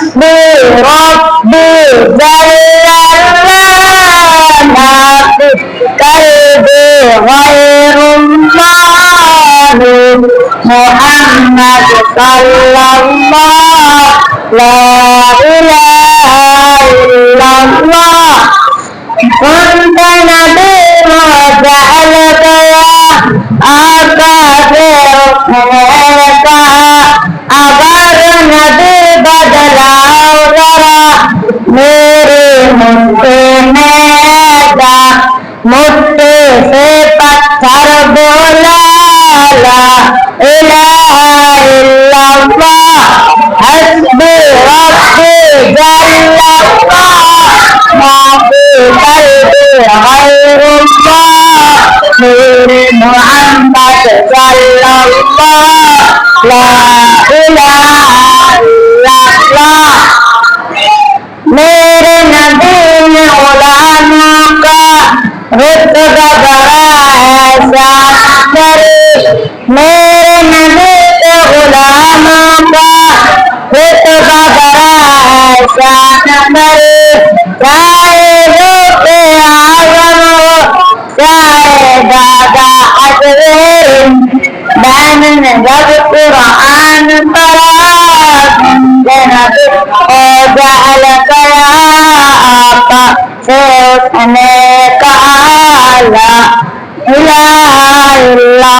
हस्बी रब्बी जल्लल्लाह कल्बी गैरुल्लाह मुहम्मद सल्लल्लाह ला इलाहा इल्लल्लाह कुंत नबी वजअलक या आका ने कहा अगर नबी बदलाओ जरा मेरे मुट्ठे में जा मुट्ठे से पत्थर बोला ला इलाहा इल्लल्लाह हस्बी रब्बी जल्लल्लाह माफी कल्बी गैरुल्लाह मेरे मोहम्मद सल्लल्लाह ला इलाहा इल्लल्लाह। मेरे नबी ने गुलामों का रुतबा बढ़ाया शान करे मेरे नबी के गुलामों का रुतबा बढ़ाया शान करे चाहे लोग आजम हो चाहे दादा अजमेर बैन ने जब कुरान पढ़ा जहल गया आपा से उसने कहा ला इलाहा इल्लल्लाह।